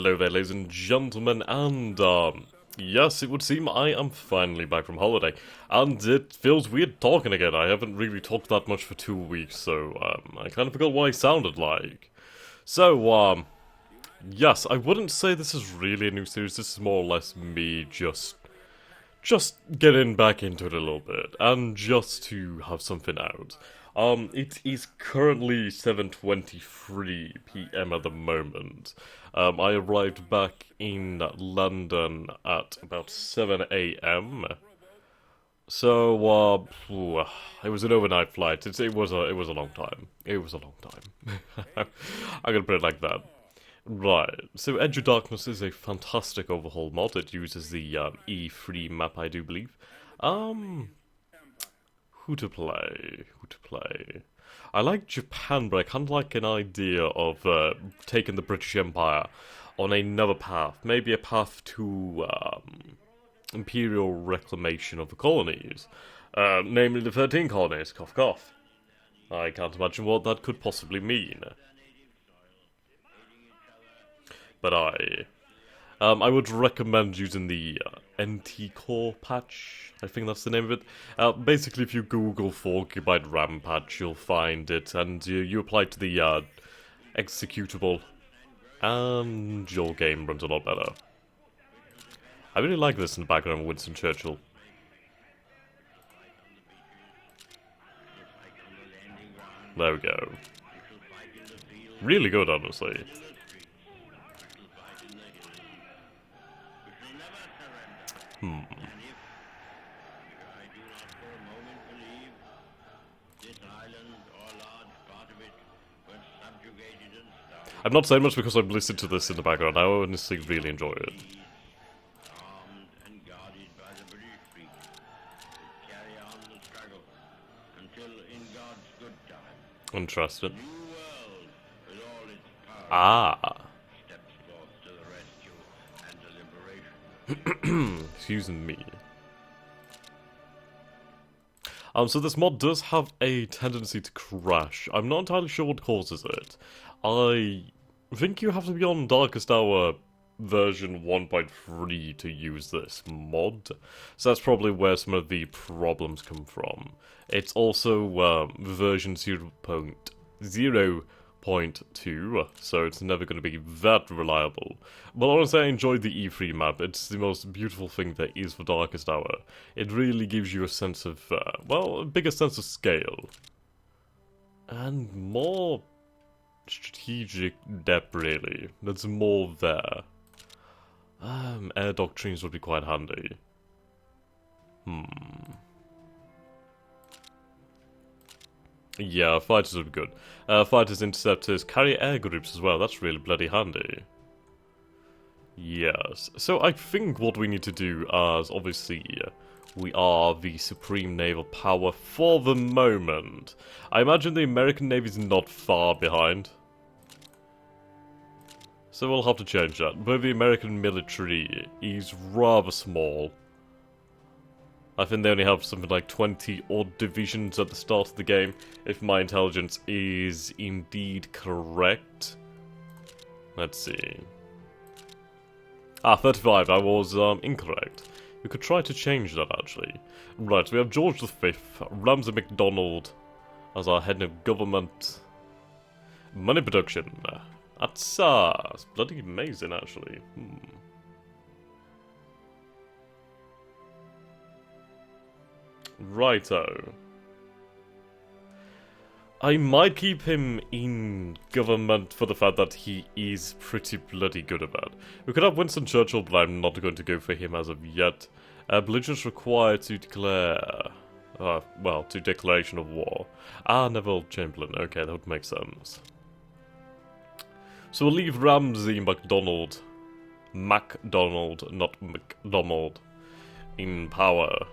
Hello there, ladies and gentlemen, and, yes, it would seem I am finally back from holiday, and it feels weird talking again. I haven't really talked that much for 2 weeks, so, I kind of forgot what I sounded like. So, yes, I wouldn't say this is really a new series. This is more or less me just getting back into it a little bit, and just to have something out. It is currently 7:23 p.m. at the moment. I arrived back in London at about 7 a.m. So, it was an overnight flight. It was a long time. It was a long time. I'm gonna put it like that. Right. So Edge of Darkness is a fantastic overhaul mod. It uses the E3 map, I do believe. Um, who to play? Who to play? I like Japan, but I kind of like an idea of taking the British Empire on another path. Maybe a path to imperial reclamation of the colonies. Namely the 13 colonies. Cough, cough. I can't imagine what that could possibly mean. But I would recommend using the NT-Core patch. I think that's the name of it. Basically, if you Google 4 GB RAM patch, you'll find it, and you apply it to the executable, and your game runs a lot better. I really like this in the background of Winston Churchill. There we go. Really good, honestly. I'm not saying much because I've listened to this in the background. I honestly really enjoy it. Interesting. Ah. Excuse me. So this mod does have a tendency to crash. I'm not entirely sure what causes it. I think you have to be on Darkest Hour version 1.3 to use this mod. So that's probably where some of the problems come from. It's also version 0.2, so it's never going to be that reliable. But honestly, I enjoyed the E3 map. It's the most beautiful thing there is for Darkest Hour. It really gives you a sense of, well, a bigger sense of scale. And more strategic depth, really. There's more there. Air doctrines would be quite handy. Yeah, fighters would be good. Fighters, interceptors, carry air groups as well. That's really bloody handy. Yes. So I think what we need to do is, obviously, we are the supreme naval power for the moment. I imagine the American Navy's not far behind. So we'll have to change that. But the American military is rather small. I think they only have something like 20 odd divisions at the start of the game, if my intelligence is indeed correct. Let's see. 35, I was incorrect. We could try to change that, actually. Right, so we have George V, Ramsay MacDonald as our head of government. Money production. That's bloody amazing, actually. Righto. I might keep him in government for the fact that he is pretty bloody good at that. We could have Winston Churchill, but I'm not going to go for him as of yet. Belligerents required to declare... well, to declaration of war. Neville Chamberlain. Okay, that would make sense. So we'll leave Ramsay MacDonald, not MacDonald, in power.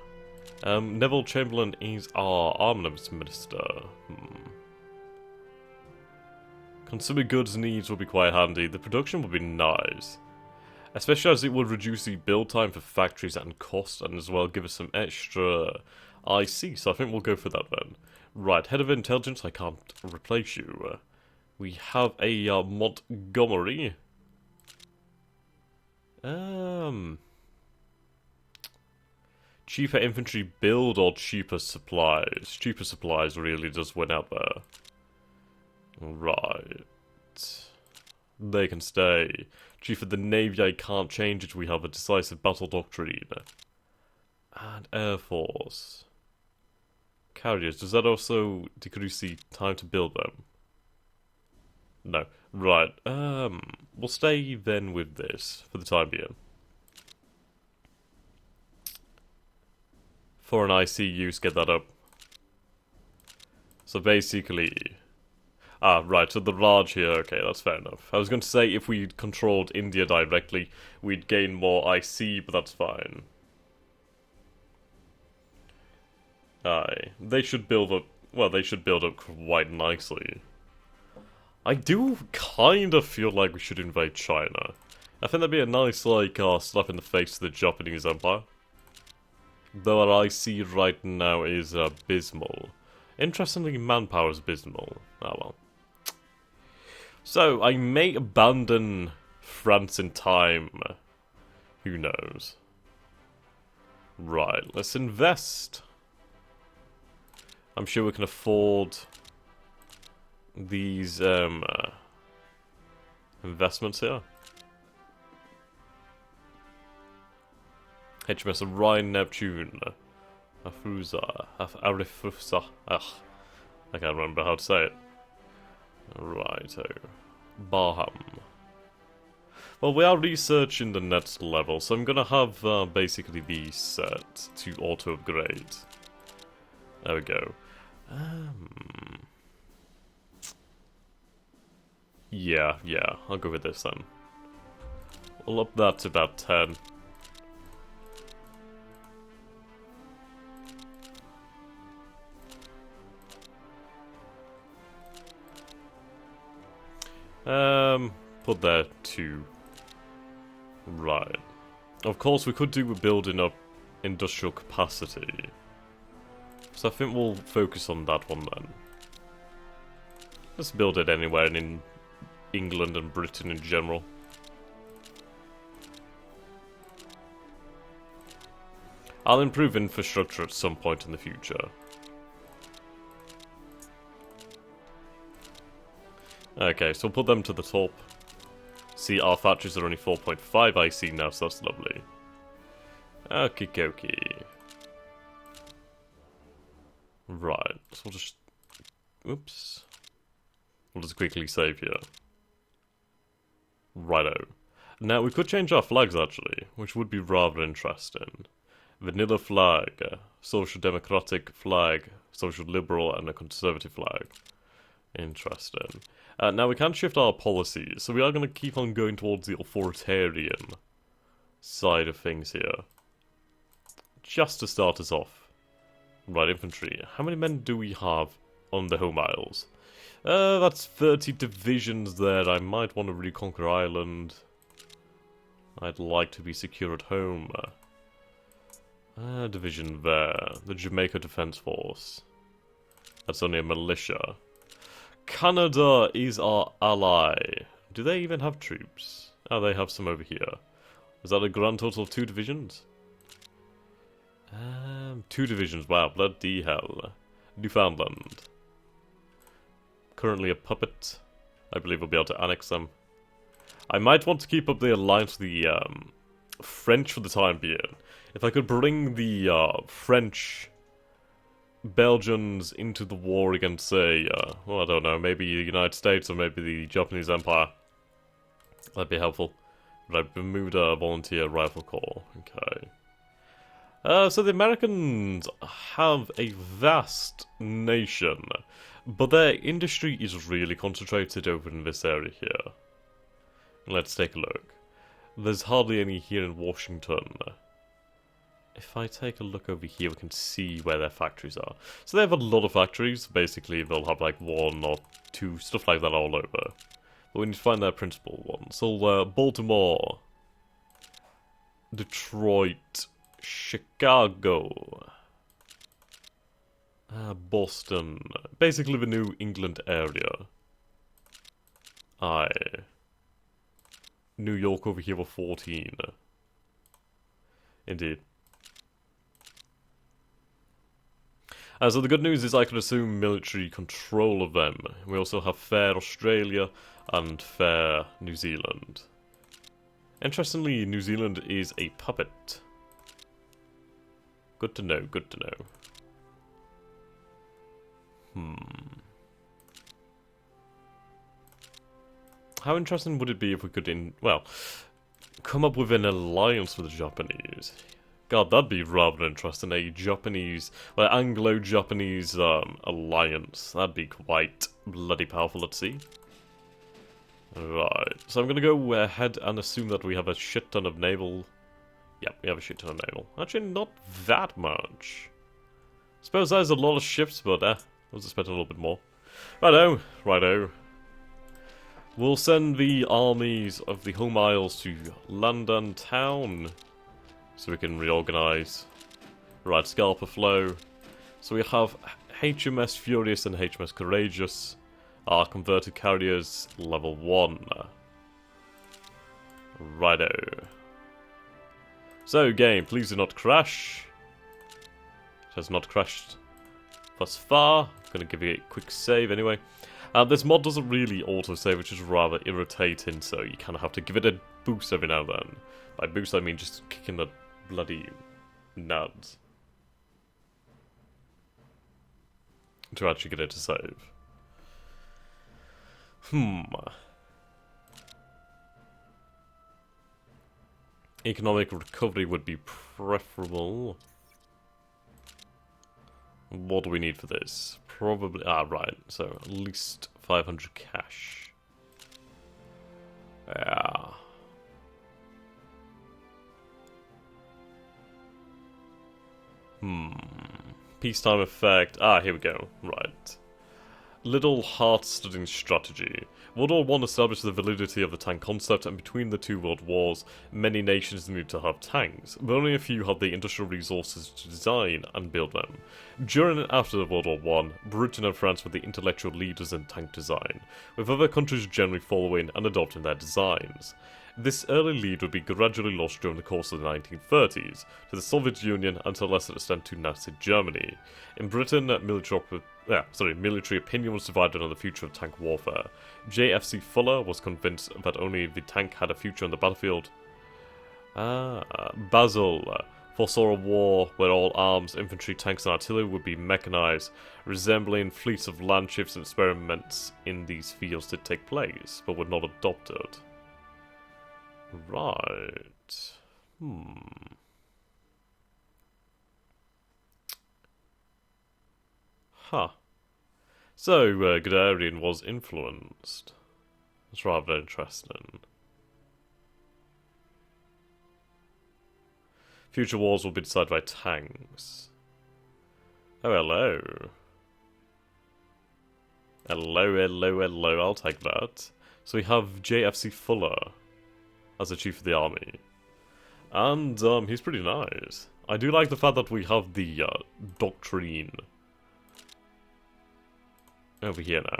Neville Chamberlain is our armaments minister. Consumer goods needs will be quite handy. The production will be nice. Especially as it will reduce the build time for factories and cost, and as well give us some extra IC, so I think we'll go for that then. Right, head of intelligence, I can't replace you. We have a Montgomery. Cheaper infantry build or cheaper supplies? Cheaper supplies really does win out there. Right. They can stay. Chief of the Navy, I can't change it. We have a decisive battle doctrine. And Air Force. Carriers, does that also decrease the time to build them? No. Right. We'll stay then with this for the time being. For an IC use, get that up. So basically... Ah, right, so the Raj here, okay, that's fair enough. I was going to say if we controlled India directly, we'd gain more IC, but that's fine. Aye, they should build up, well, they should build up quite nicely. I do kind of feel like we should invade China. I think that'd be a nice, like, slap in the face to the Japanese Empire. Though our IC right now is abysmal. Interestingly, manpower is abysmal. Ah well. So, I may abandon France in time. Who knows? Right, let's invest. I'm sure we can afford these investments here. HMS Orion, Neptune, Arifusa. I can't remember how to say it. Righto. Barham. Well, we are researching the next level, so I'm gonna have basically these set to auto upgrade. There we go. Yeah, I'll go with this then. We'll up that to about 10. Put there 2. Right. Of course, we could do with building up industrial capacity. So I think we'll focus on that one then. Let's build it anywhere in England and Britain in general. I'll improve infrastructure at some point in the future. Okay, so we'll put them to the top. See, our factories are only 4.5 IC now, so that's lovely. Okie dokie. Right, so we'll just... Oops. We'll just quickly save here. Righto. Now, we could change our flags, actually, which would be rather interesting. Vanilla flag, social democratic flag, social liberal, and a conservative flag. Interesting. Now we can shift our policies, so we are going to keep on going towards the authoritarian side of things here. Just to start us off. Right, infantry. How many men do we have on the home isles? That's 30 divisions there. I might want to reconquer Ireland. I'd like to be secure at home. Division there. The Jamaica Defense Force. That's only a militia. Canada is our ally. Do they even have troops? Oh, they have some over here. Is that a grand total of 2 divisions? 2 divisions, wow, bloody hell. Newfoundland. Currently a puppet. I believe we'll be able to annex them. I might want to keep up the alliance with the French for the time being. If I could bring the French... Belgians into the war against, say, well, I don't know, maybe the United States or maybe the Japanese Empire. That'd be helpful. But I've removed a volunteer rifle corps. Okay. So the Americans have a vast nation, but their industry is really concentrated over in this area here. Let's take a look. There's hardly any here in Washington. If I take a look over here, we can see where their factories are. So they have a lot of factories. Basically, they'll have like 1 or 2, stuff like that all over. But we need to find their principal ones. So, Baltimore, Detroit, Chicago, Boston. Basically the New England area. Aye. New York over here were 14. Indeed. So the good news is I can assume military control of them. We also have fair Australia and fair New Zealand. Interestingly, New Zealand is a puppet. Good to know, good to know. How interesting would it be if we could, come up with an alliance with the Japanese? God, that'd be rather interesting. A Japanese, Anglo-Japanese alliance. That'd be quite bloody powerful, let's see. Right, so I'm gonna go ahead and assume that we have a shit ton of naval. Yeah, we have a shit ton of naval. Actually, not that much. Suppose there's a lot of ships, but I was expecting a little bit more. Righto, righto. We'll send the armies of the home isles to London town, so we can reorganize. Right, Scalper flow. So we have HMS Furious and HMS Courageous. Our converted carriers, level 1. Righto. So, game, please do not crash. It has not crashed thus far. I'm going to give you a quick save anyway. This mod doesn't really auto-save, which is rather irritating, so you kind of have to give it a boost every now and then. By boost, I mean just kicking the bloody nuts to actually get it to save. Economic recovery would be preferable. What do we need for this? Probably... right. So, at least 500 cash. Yeah. Peacetime effect. Here we go. Right. Little heart-studying strategy. World War I established the validity of the tank concept, and between the two world wars, many nations needed to have tanks, but only a few had the industrial resources to design and build them. During and after World War I, Britain and France were the intellectual leaders in tank design, with other countries generally following and adopting their designs. This early lead would be gradually lost during the course of the 1930s, to the Soviet Union and to a lesser extent to Nazi Germany. In Britain, military opinion was divided on the future of tank warfare. JFC Fuller was convinced that only the tank had a future on the battlefield. Basil foresaw a war where all arms, infantry, tanks and artillery would be mechanized, resembling fleets of land ships, and experiments in these fields did take place, but were not adopted. Right. Huh. So, Guderian was influenced. That's rather interesting. Future wars will be decided by tanks. Oh, hello. Hello, hello, hello, I'll take that. So we have JFC Fuller as the chief of the army. And, he's pretty nice. I do like the fact that we have the, doctrine over here now.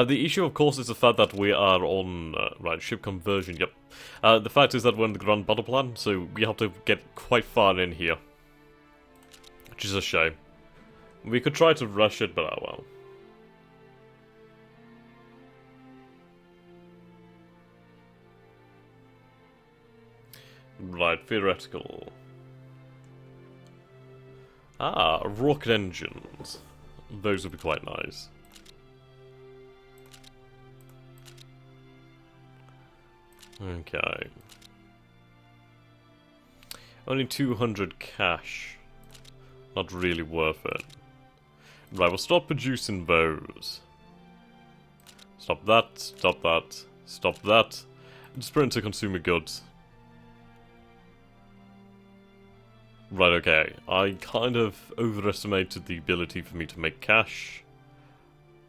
The issue, of course, is the fact that we are on, ship conversion, yep. The fact is that we're in the Grand Battle Plan, so we have to get quite far in here. Which is a shame. We could try to rush it, but oh well. Right, theoretical. Rocket engines. Those would be quite nice. Okay. Only 200 cash. Not really worth it. Right, we'll stop producing those. Stop that, stop that, stop that. Just put into consumer goods. Right, okay. I kind of overestimated the ability for me to make cash.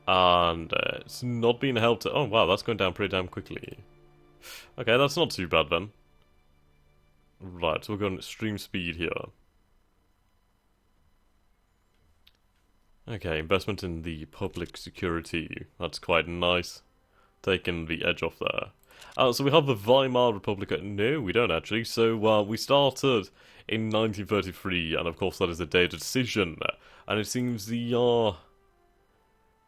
And it's not being helped. Oh wow, that's going down pretty damn quickly. Okay, that's not too bad then. Right, so we're going at extreme speed here. Okay, investment in the public security. That's quite nice. Taking the edge off there. So we have the Weimar Republic. No, we don't actually. So we started in 1933, and of course that is a data decision. And it seems the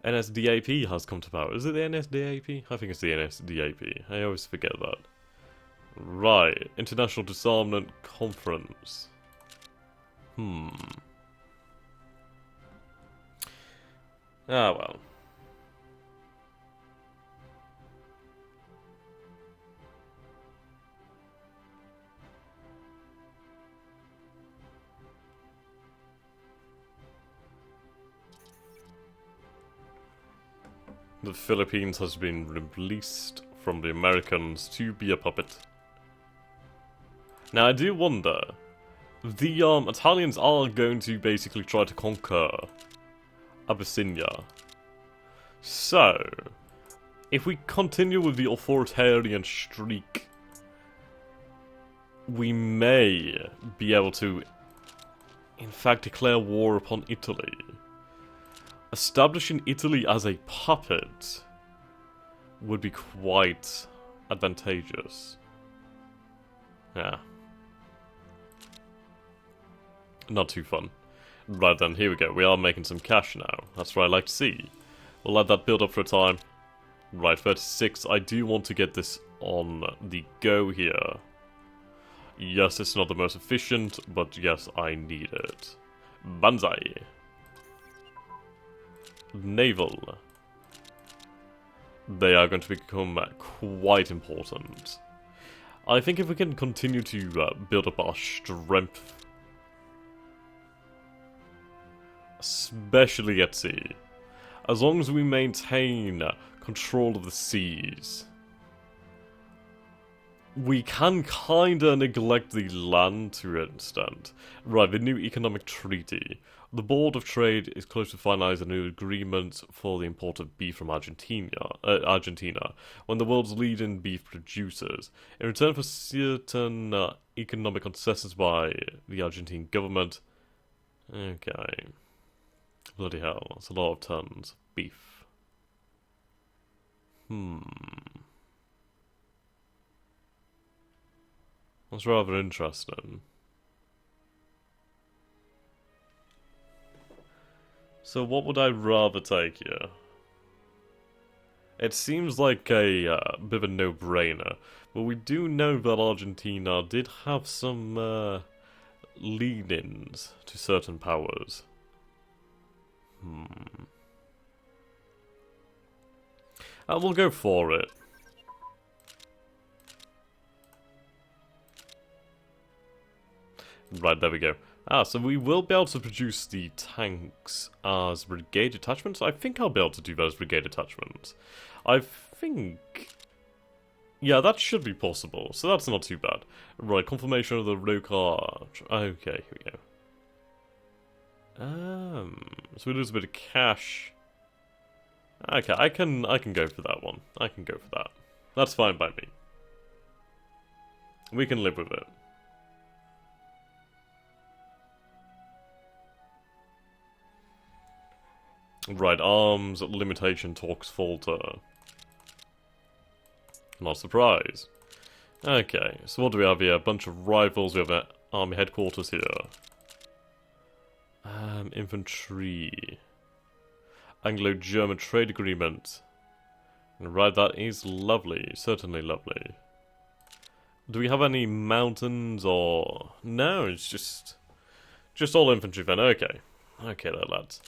NSDAP has come to power. Is it the NSDAP? I think it's the NSDAP. I always forget that. Right, International Disarmament Conference. Ah, well. The Philippines has been released from the Americans to be a puppet. Now, I do wonder, the Italians are going to basically try to conquer Abyssinia. So, if we continue with the authoritarian streak, we may be able to, in fact, declare war upon Italy. Establishing Italy as a puppet would be quite advantageous. Yeah. Not too fun. Right then, here we go. We are making some cash now. That's what I like to see. We'll let that build up for a time. Right, 36. I do want to get this on the go here. Yes, it's not the most efficient, but yes, I need it. Banzai. Naval. They are going to become quite important. I think if we can continue to build up our strength, especially at sea, as long as we maintain control of the seas, we can kinda neglect the land to an extent. Right, the new economic treaty. The Board of Trade is close to finalizing a new agreement for the import of beef from Argentina, one of the world's leading beef producers. In return for certain economic concessions by the Argentine government. Okay. Bloody hell, that's a lot of tons of beef. That's rather interesting. So what would I rather take here? It seems like a bit of a no-brainer, but we do know that Argentina did have some lean-ins to certain powers. We'll go for it. Right, there we go. So we will be able to produce the tanks as brigade detachments. I think I'll be able to do that as brigade detachments. I think... yeah, that should be possible, so that's not too bad. Right, confirmation of the Rokar... okay, here we go. So we lose a bit of cash. Okay, I can go for that one. I can go for that. That's fine by me. We can live with it. Right, arms limitation talks falter. Not surprised. Okay, so what do we have here? A bunch of rifles. We have an army headquarters here. Infantry. Anglo-German trade agreement. Right, that is lovely. Certainly lovely. Do we have any mountains or... no, it's just all infantry then. Okay. Okay there, lads.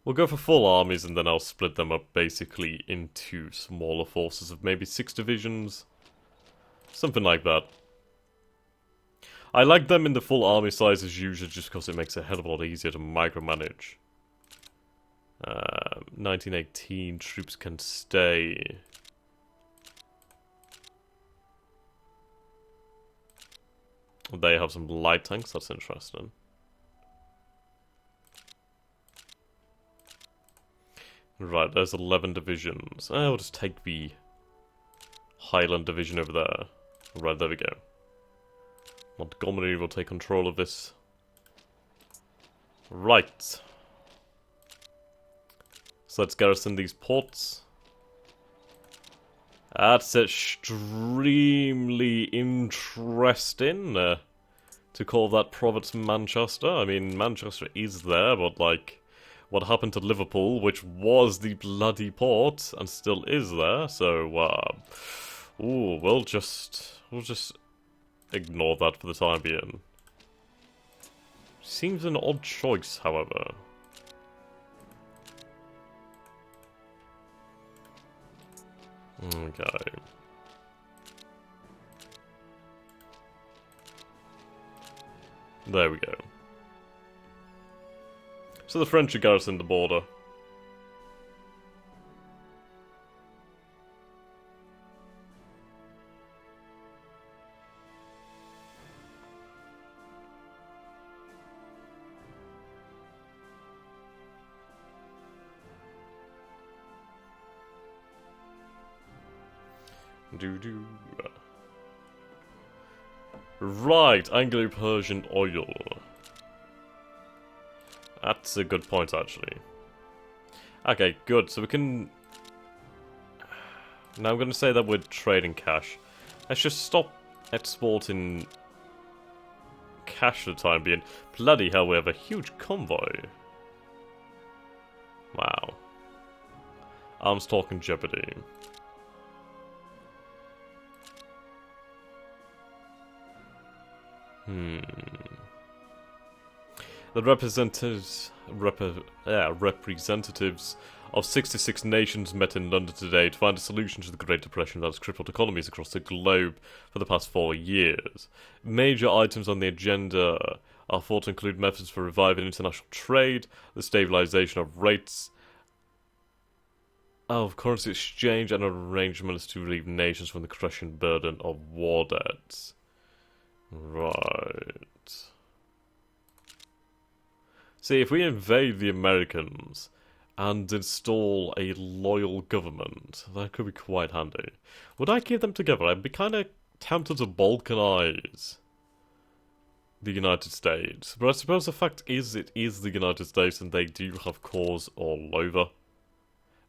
We'll go for full armies and then I'll split them up basically into smaller forces of maybe 6 divisions. Something like that. I like them in the full army size as usual just because it makes it a hell of a lot easier to micromanage. 1918, troops can stay. They have some light tanks, that's interesting. Right, there's 11 divisions. I'll just take the Highland division over there. Right, there we go. Montgomery will take control of this Right. So let's garrison these ports. That's extremely interesting to call that Province Manchester. I mean, Manchester is there, but like, what happened to Liverpool, which was the bloody port and still is there? So, ooh, we'll just ignore that for the time being. Seems an odd choice, however. Okay. There we go. So the French are garrisoning the border. Right, Anglo-Persian oil. That's a good point, actually. Okay, good. So we can... Now I'm going to say that we're trading cash. Let's just stop exporting cash for the time being. Bloody hell, we have a huge convoy. Wow. Arms talking jeopardy. The representatives of 66 nations met in London today to find a solution to the Great Depression that has crippled economies across the globe for the past 4 years. Major items on the agenda are thought to include methods for reviving international trade, the stabilisation of rates of currency exchange, and arrangements to relieve nations from the crushing burden of war debts. Right. See, if we invade the Americans and install a loyal government, that could be quite handy. Would I keep them together? I'd be kind of tempted to balkanize the United States. But I suppose the fact is, it is the United States and they do have cores all over.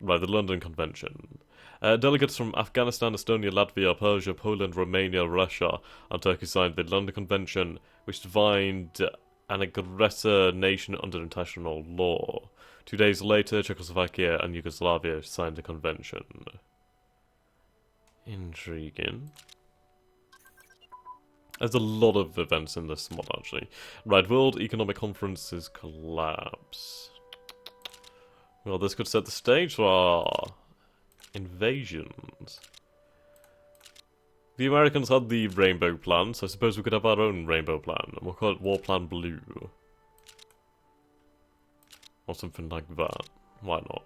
Right, the London Convention. Delegates from Afghanistan, Estonia, Latvia, Persia, Poland, Romania, Russia, and Turkey signed the London Convention, which defined an aggressor nation under international law. 2 days later, Czechoslovakia and Yugoslavia signed the convention. Intriguing. There's a lot of events in this mod, actually. Right, World Economic Conference's collapse. Well, this could set the stage for our invasions. The Americans had the Rainbow Plan, so I suppose we could have our own Rainbow Plan, and we'll call it War Plan Blue. Or something like that. Why not?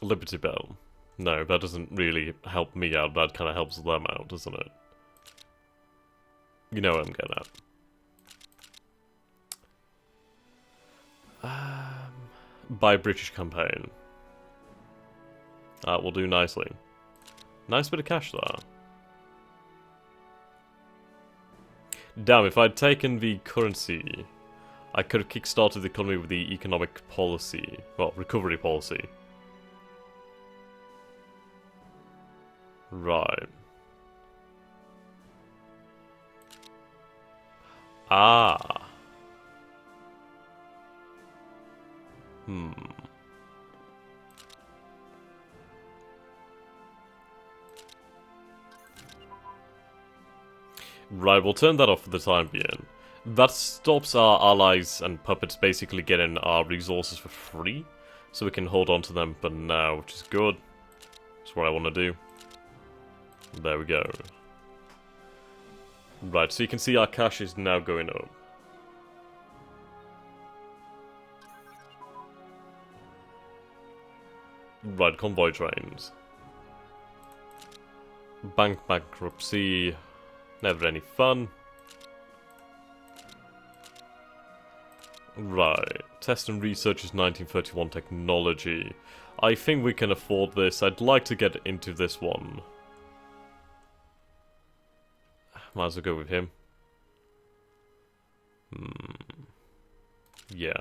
Liberty Bell. No, that doesn't really help me out, that kind of helps them out, doesn't it? You know what I'm getting at. Buy British campaign. That will do nicely. Nice bit of cash there. Damn, if I'd taken the currency, I could have kickstarted the economy with the economic policy. Well, recovery policy. Right. Ah. Right, we'll turn that off for the time being. That stops our allies and puppets basically getting our resources for free, so we can hold on to them for now, which is good. That's what I want to do. There we go. Right, so you can see our cash is now going up. Right, convoy trains. Bank bankruptcy. Never any fun. Right. Test and research is 1931 technology. I think we can afford this. I'd like to get into this one. Might as well go with him. Yeah.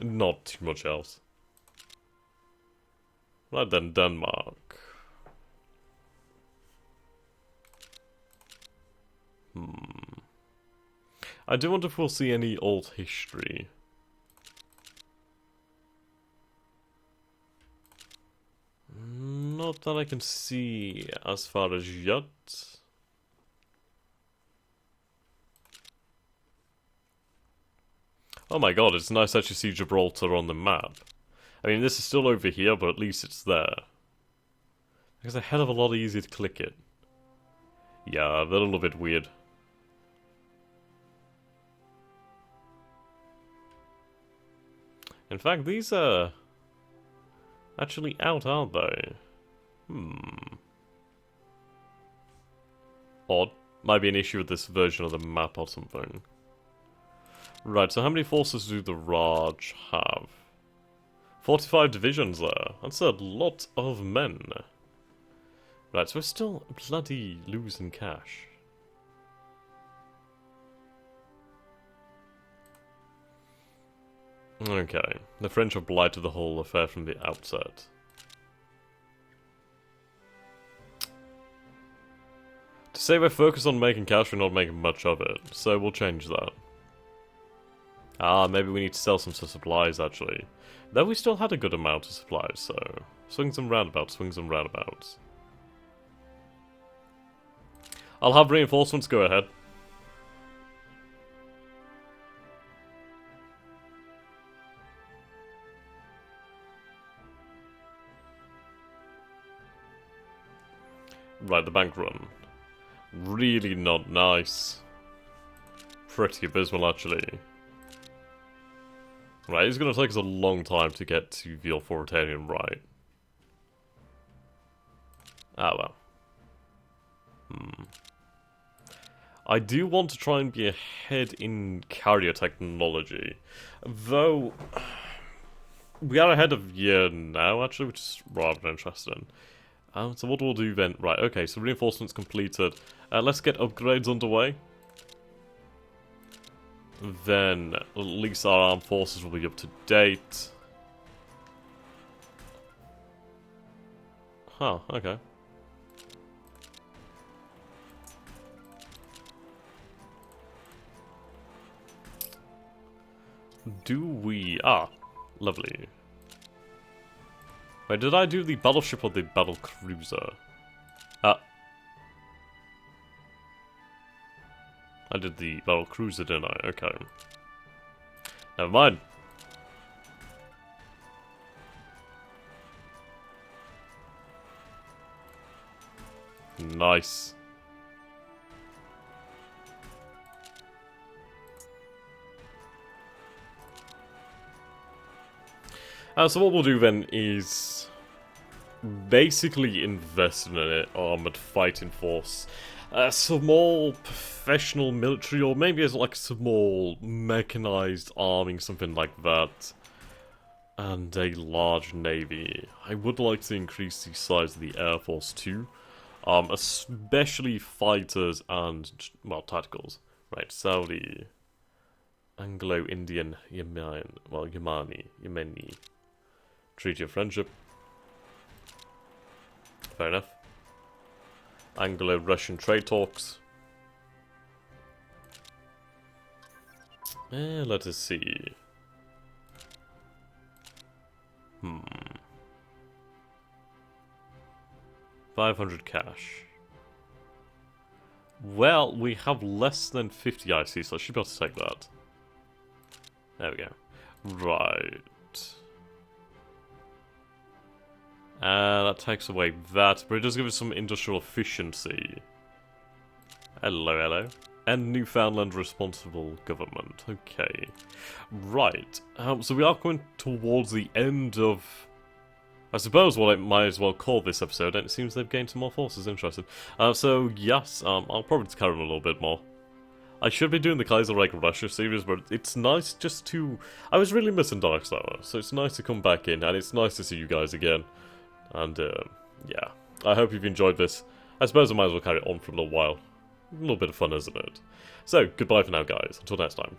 Not too much else. Right then, Denmark. I do wonder if we'll see any old history. Not that I can see as far as yet. Oh my god, it's nice to actually see Gibraltar on the map. I mean, this is still over here, but at least it's there. It's a hell of a lot easier to click it. Yeah, they're a little bit weird. In fact, these are actually out, aren't they? Odd. Might be an issue with this version of the map or something. Right, so how many forces do the Raj have? 45 divisions there. That's a lot of men. Right, so we're still bloody losing cash. Okay, the French have blighted the whole affair from the outset. To say we're focused on making cash, we're not making much of it, so we'll change that. Ah, maybe we need to sell some supplies, actually. Though we still had a good amount of supplies, so... swings and roundabouts, swings and roundabouts. I'll have reinforcements go ahead. Right, the bank run. Really not nice. Pretty abysmal, actually. Right, it's going to take us a long time to get to the authoritarian right. Ah, well. I do want to try and be ahead in carrier technology. Though, we are ahead of year now, actually, which is rather interesting. So what we'll do then... Right, okay, so reinforcements completed. Let's get upgrades underway. Then, at least our armed forces will be up to date. Huh, okay. Do we... Ah, lovely. Wait, did I do the battleship or the battle cruiser? I did the battle cruiser, didn't I? Okay. Never mind. Nice. So what we'll do then is basically invest in an armoured fighting force. A small professional military, or maybe as like a small mechanized army, something like that. And a large navy. I would like to increase the size of the air force too. Especially fighters and, well, tacticals. Right, Saudi, Anglo-Indian, Yemeni. Treaty of Friendship. Fair enough. Anglo-Russian trade talks. Let us see. 500 cash. Well, we have less than 50 IC, so I should be able to take that. There we go. Right. That takes away that, but it does give us some industrial efficiency. Hello, hello. And Newfoundland responsible government. Okay. Right. So we are going towards the end of, I suppose, what I might as well call this episode, and it seems they've gained some more forces. Interesting. So, yes, I'll probably carry on a little bit more. I should be doing the Kaiserreich Russia series, but it's nice just to... I was really missing Darkstar, so it's nice to come back in, and it's nice to see you guys again. And, yeah, I hope you've enjoyed this. I suppose I might as well carry it on for a little while. A little bit of fun, isn't it? So, goodbye for now, guys. Until next time.